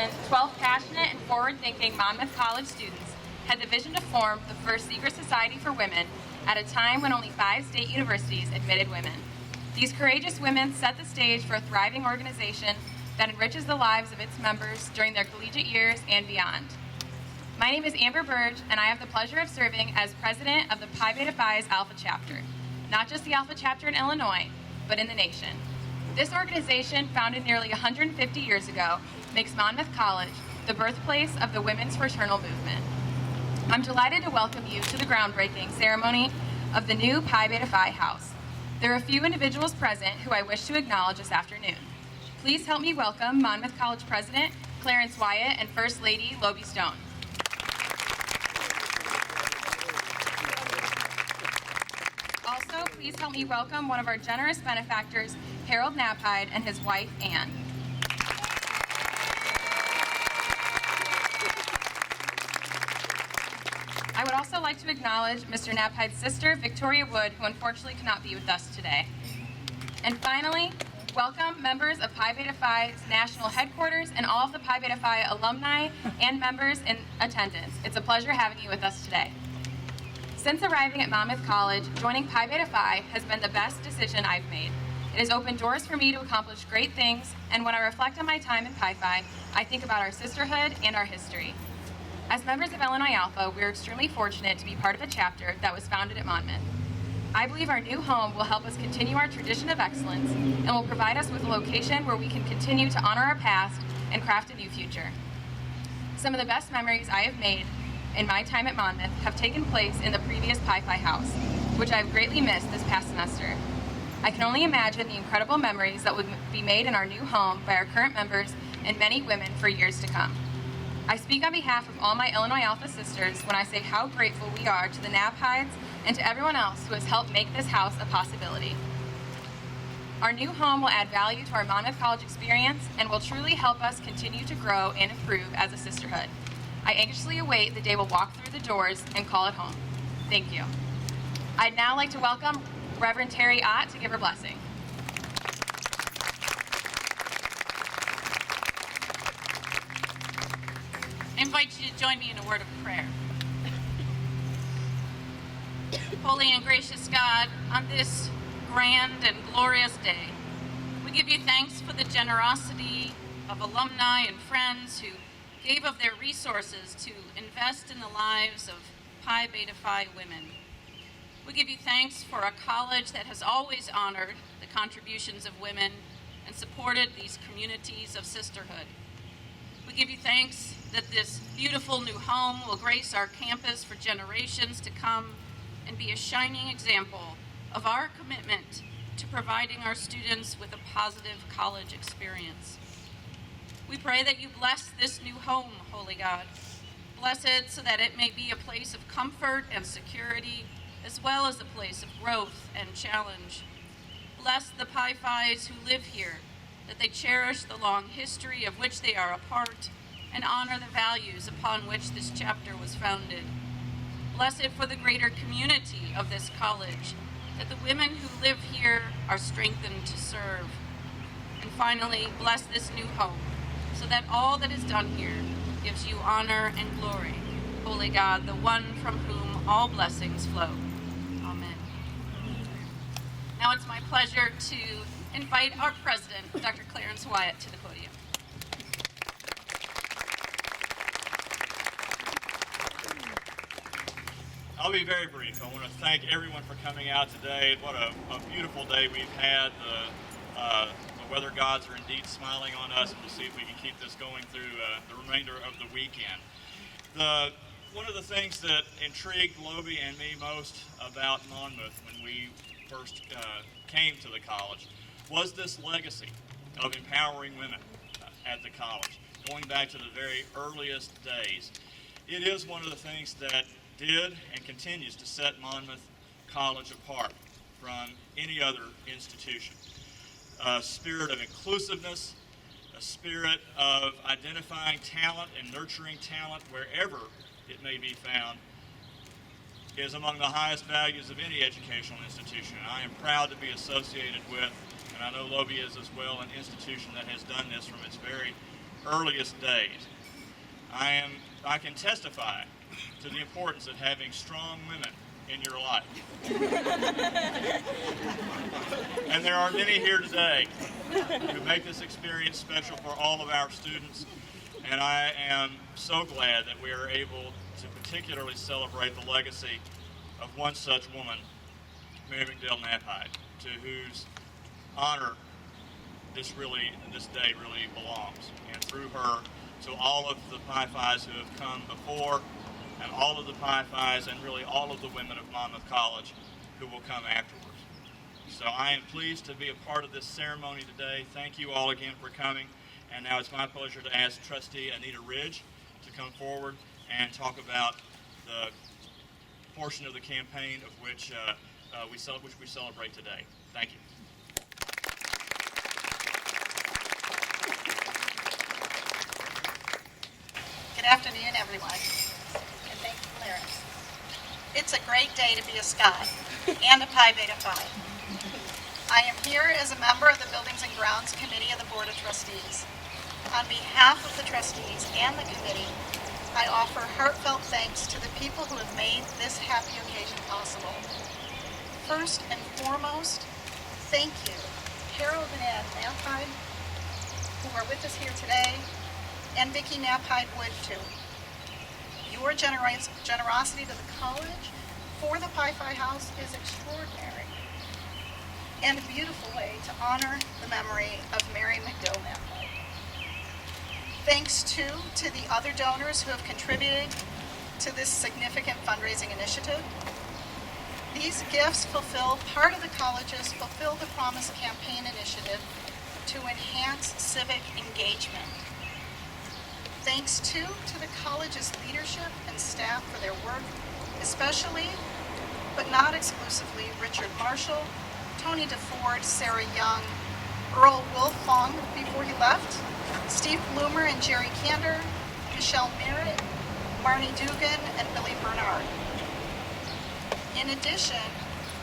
2007, 12 passionate and forward-thinking Monmouth College students had the vision to form the first secret society for women at a time when only 5 state universities admitted women. These courageous women set the stage for a thriving organization that enriches the lives of its members during their collegiate years and beyond. My name is Amber Burge, and I have the pleasure of serving as president of the Pi Beta Phi's Alpha chapter, not just the Alpha chapter in Illinois, but in the nation. This organization, founded nearly 150 years ago, makes Monmouth College the birthplace of the women's fraternal movement. I'm delighted to welcome you to the groundbreaking ceremony of the new Pi Beta Phi House. There are a few individuals present who I wish to acknowledge this afternoon. Please help me welcome Monmouth College President Clarence Wyatt and First Lady Lobie Stone. Also, please help me welcome one of our generous benefactors, Harold Knapheide, and his wife, Anne. I would also like to acknowledge Mr. Knapheide's sister, Victoria Wood, who unfortunately could not be with us today. And finally, welcome members of Pi Beta Phi's national headquarters and all of the Pi Beta Phi alumni and members in attendance. It's a pleasure having you with us today. Since arriving at Monmouth College, joining Pi Beta Phi has been the best decision I've made. It has opened doors for me to accomplish great things, and when I reflect on my time in Pi Phi, I think about our sisterhood and our history. As members of Illinois Alpha, we are extremely fortunate to be part of a chapter that was founded at Monmouth. I believe our new home will help us continue our tradition of excellence and will provide us with a location where we can continue to honor our past and craft a new future. Some of the best memories I have made in my time at Monmouth have taken place in the previous Pi Phi house, which I have greatly missed this past semester. I can only imagine the incredible memories that will be made in our new home by our current members and many women for years to come. I speak on behalf of all my Illinois Alpha sisters when I say how grateful we are to the Knapheides and to everyone else who has helped make this house a possibility. Our new home will add value to our Monmouth College experience and will truly help us continue to grow and improve as a sisterhood. I anxiously await the day we'll walk through the doors and call it home. Thank you. I'd now like to welcome Reverend Terry Ott to give her blessing. I invite you to join me in a word of prayer. Holy and gracious God, on this grand and glorious day, we give you thanks for the generosity of alumni and friends who gave of their resources to invest in the lives of Pi Beta Phi women. We give you thanks for a college that has always honored the contributions of women and supported these communities of sisterhood. We give you thanks that this beautiful new home will grace our campus for generations to come and be a shining example of our commitment to providing our students with a positive college experience. We pray that you bless this new home, Holy God. Bless it so that it may be a place of comfort and security, as well as a place of growth and challenge. Bless the Pi Phis who live here, that they cherish the long history of which they are a part, and honor the values upon which this chapter was founded. Bless it for the greater community of this college, that the women who live here are strengthened to serve. And finally, bless this new home, so that all that is done here gives you honor and glory. Holy God, the one from whom all blessings flow. Amen. Now it's my pleasure to invite our president, Dr. Clarence Wyatt, to the podium. I'll be very brief. I want to thank everyone for coming out today. What a beautiful day we've had. The weather gods are indeed smiling on us, and we'll see if we can keep this going through the remainder of the weekend. One of the things that intrigued Lobie and me most about Monmouth when we first came to the college was this legacy of empowering women at the college, going back to the very earliest days. It is one of the things that did and continues to set Monmouth College apart from any other institution. A spirit of inclusiveness, a spirit of identifying talent and nurturing talent wherever it may be found is among the highest values of any educational institution. And I am proud to be associated with, and I know Lobie is as well, an institution that has done this from its very earliest days. I can testify to the importance of having strong women in your life. And there are many here today who make this experience special for all of our students, and I am so glad that we are able to particularly celebrate the legacy of one such woman, Mary McDill Knapheide, to whose honor this day really belongs. And through her, to all of the Pi Phis who have come before, and all of the Pi Phis, and really all of the women of Monmouth College who will come afterwards. So I am pleased to be a part of this ceremony today. Thank you all again for coming. And now it's my pleasure to ask Trustee Anita Ridge to come forward and talk about the portion of the campaign of which we celebrate today. Thank you. Good afternoon, everyone, and thank you, Clarence. It's a great day to be a Scot and a Pi Beta Phi. I am here as a member of the Buildings and Grounds Committee of the Board of Trustees. On behalf of the trustees and the committee, I offer heartfelt thanks to the people who have made this happy occasion possible. First and foremost, thank you, Harold and Ann Knapheide, who are with us here today, and Vicki Knapheide Wood, too. Your generosity to the college for the Pi Phi House is extraordinary and a beautiful way to honor the memory of Mary McDill Knapheide. Thanks, too, to the other donors who have contributed to this significant fundraising initiative. These gifts fulfill part of the college's Fulfill the Promise campaign initiative to enhance civic engagement. Thanks, too, to the college's leadership and staff for their work, especially, but not exclusively, Richard Marshall, Tony DeFord, Sarah Young, Earl Wolfong before he left, Steve Bloomer and Jerry Kander, Michelle Merritt, Marnie Dugan, and Billy Bernard. In addition,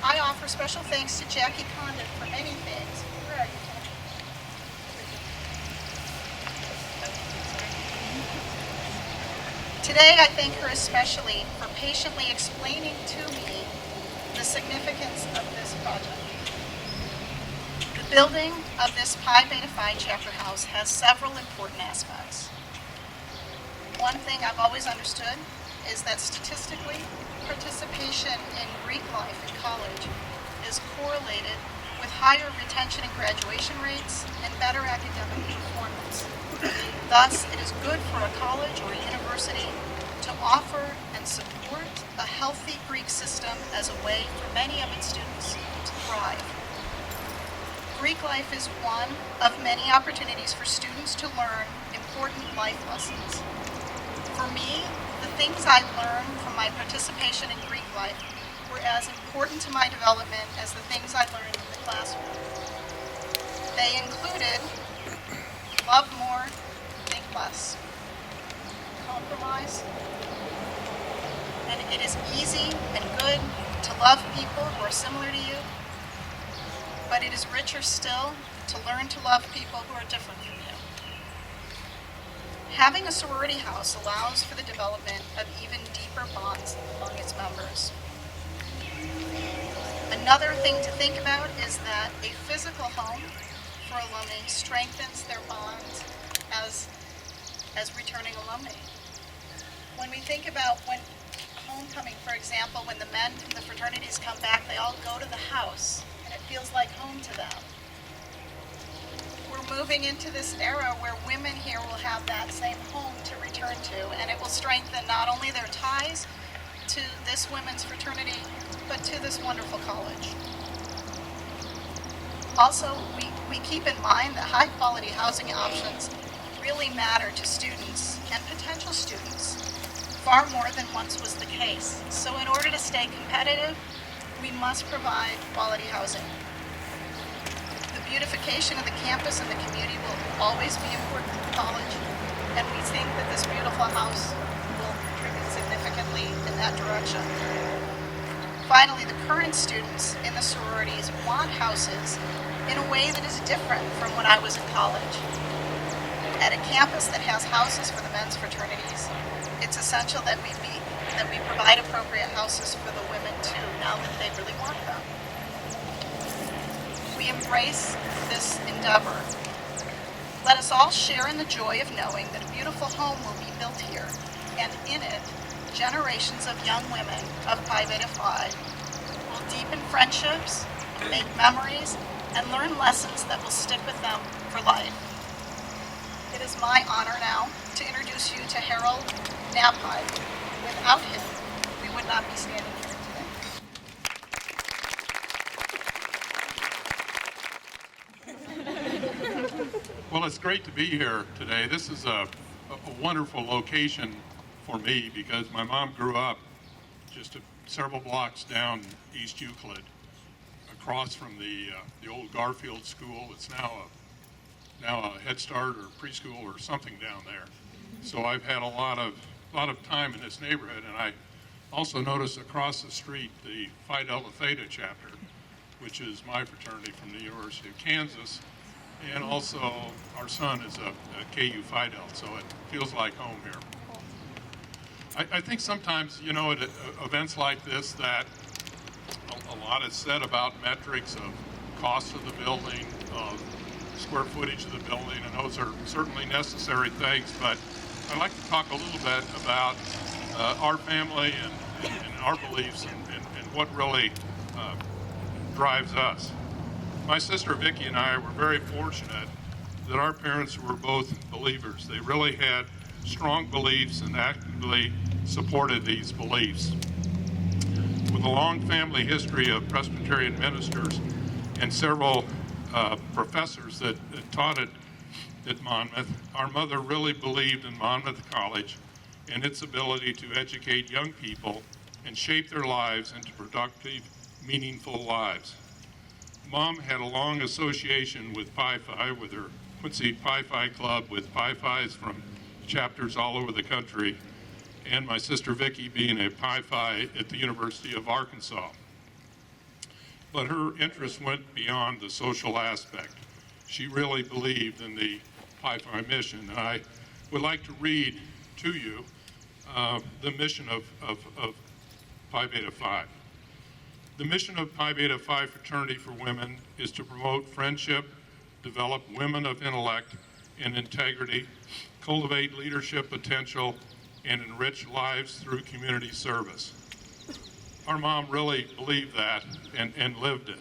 I offer special thanks to Jackie Condon for many things. Where are you, Jackie? Today, I thank her especially for patiently explaining to me the significance of this project. The building of this Pi Beta Phi chapter house has several important aspects. One thing I've always understood is that statistically, participation in Greek life in college is correlated with higher retention and graduation rates and better academic performance. Thus, it is good for a college or a university to offer and support a healthy Greek system as a way for many of its students to thrive. Greek life is one of many opportunities for students to learn important life lessons. For me, the things I learned from my participation in Greek life were as important to my development as the things I learned in the classroom. They included love more, think less, compromise, and it is easy and good to love people who are similar to you, but it is richer still to learn to love people who are different from you. Having a sorority house allows for the development of even deeper bonds among its members. Another thing to think about is that a physical home for alumni strengthens their bonds as returning alumni. When we think about when homecoming, for example, when the men from the fraternities come back, they all go to the house, and it feels like home to them. We're moving into this era where women here will have that same home to return to, and it will strengthen not only their ties to this women's fraternity, but to this wonderful college. Also, we keep in mind that high-quality housing options really matter to students and potential students far more than once was the case. So in order to stay competitive, we must provide quality housing. The beautification of the campus and the community will always be important to the college, and we think that this beautiful house will contribute significantly in that direction. Finally, the current students in the sororities want houses in a way that is different from when I was in college. At a campus that has houses for the men's fraternities, it's essential that we provide appropriate houses for the women too, now that they really want them. We embrace this endeavor. Let us all share in the joy of knowing that a beautiful home will be built here, and in it, generations of young women of Pi Beta Phi will deepen friendships, make memories, and learn lessons that will stick with them for life. It is my honor now to introduce you to Harold Knapheide. Without him, we would not be standing here today. Well, it's great to be here today. This is a wonderful location for me because my mom grew up just several blocks down East Euclid, across from the old Garfield School. It's now a Head Start or preschool or something down there. So I've had a lot of time in this neighborhood, and I also noticed across the street the Phi Delta Theta chapter, which is my fraternity from the University of Kansas, and also our son is a KU Phi Delta, so it feels like home here. I think sometimes, you know, at events like this that a lot is said about metrics of cost of the building, of square footage of the building, and those are certainly necessary things, but I'd like to talk a little bit about our family and our beliefs and what really drives us. My sister Vicki and I were very fortunate that our parents were both believers. They really had strong beliefs and actively supported these beliefs. With a long family history of Presbyterian ministers and several professors that taught at Monmouth, our mother really believed in Monmouth College and its ability to educate young people and shape their lives into productive, meaningful lives. Mom had a long association with Pi Phi, with her Quincy Pi Phi Club, with Pi Phis from chapters all over the country, and my sister Vicki being a Pi Phi at the University of Arkansas. But her interest went beyond the social aspect. She really believed in the Pi Phi mission, and I would like to read to you the mission of Pi Beta Phi. The mission of Pi Beta Phi Fraternity for Women is to promote friendship, develop women of intellect and integrity, cultivate leadership potential, and enrich lives through community service. Our mom really believed that and lived it.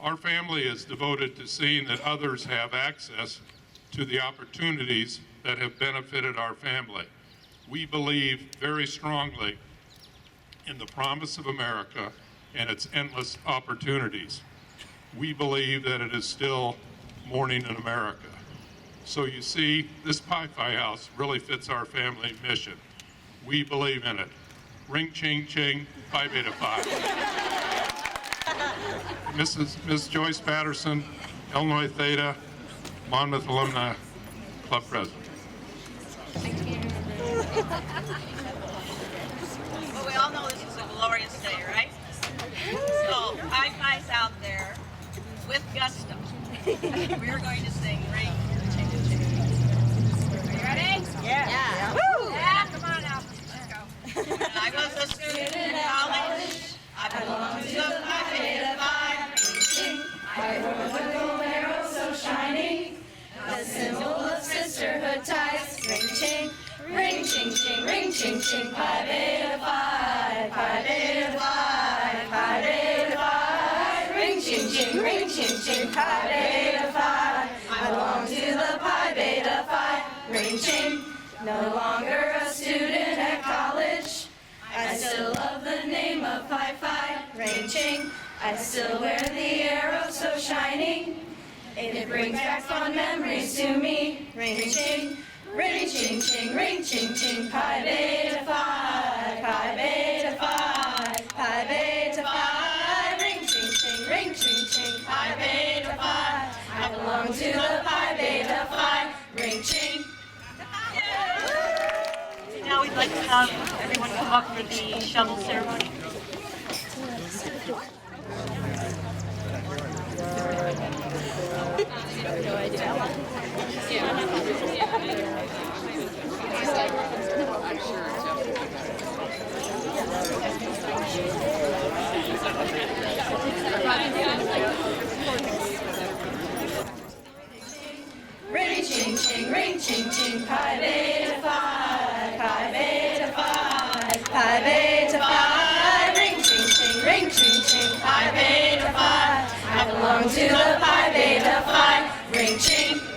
Our family is devoted to seeing that others have access to the opportunities that have benefited our family. We believe very strongly in the promise of America and its endless opportunities. We believe that it is still morning in America. So you see, this Pi Phi house really fits our family mission. We believe in it. Ring, ching, ching, Pi Beta Phi. Ms. Joyce Patterson, Illinois Theta, Monmouth Alumni Club President. Well, we all know this is a glorious day, right? So, Pi Phi's out there with gusto. We are going to sing Ring, Ching, Ching. Are you ready? Yeah. Woo! Yeah, come on now. Let's go. When I was a student in college, I belonged to the Pi Beta Phi. I wore the gold arrow so shining, the symbol of sisterhood ties. Ring, ching, ching, ring, ching, ching, Pi Beta Phi, Pi Beta Phi, Pi Beta Phi. Ring, ching, ching, Pi Beta Phi. I belong to the Pi Beta Phi. Ring, ching, no longer a student at college. I still love the name of Pi Phi. Ring, ching, I still wear the arrow so shining. It brings back fond memories to me. Ring, ching, ring, ching, ching, ring, ching, ching, Pi Beta Phi, Pi Beta Phi, Pi Beta Phi. Ring, ching, ching, Pi Beta Phi. I belong to the Pi Beta Phi. Ring, ching. Now we'd like to have everyone come up for the shovel ceremony. Ring ching ching, ring ching ching, Pi Beta Phi, Pi Beta Phi, Pi Beta Phi. Ring ching ching, Pi Beta Phi. I belong to the Pi Beta Phi. Ring ching.